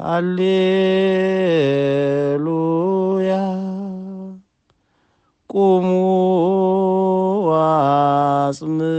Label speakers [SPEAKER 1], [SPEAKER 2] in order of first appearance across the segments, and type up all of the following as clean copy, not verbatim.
[SPEAKER 1] ሃሌሉያ ቁሙ አጽምዑ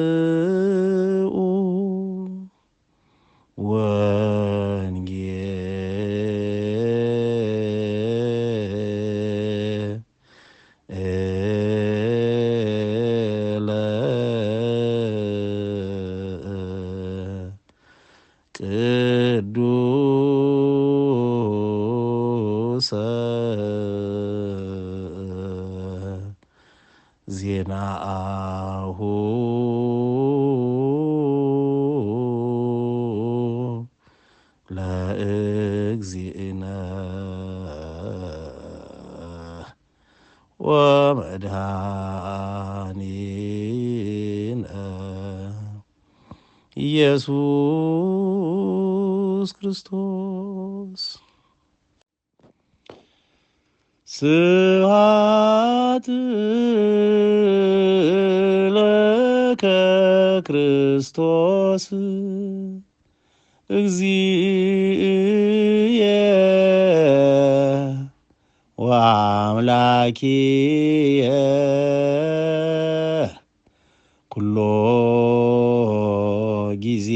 [SPEAKER 1] ቅዱሰ ዜናአሁ ለእግዚእነ ወመድኃኒነ ኢየሱስ ክርስቶስ። ስብሐት ለከ ክርስቶስ እግዚእየ ወአምላኪየ ኩሎ ጊዜ